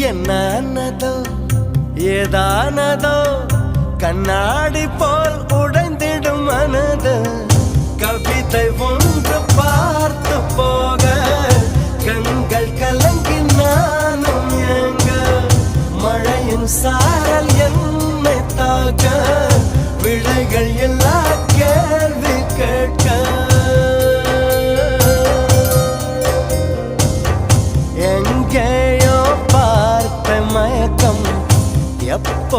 என்னதோ ஏதானதோ கண்ணாடி போல் உடைந்திடும் மனது கவிதை ஒன்று பார்த்து போக கண்கள் கலங்கி நானும் எங்க மழையின் சாரல் என்னை தாக்க விடைகள் எல்லா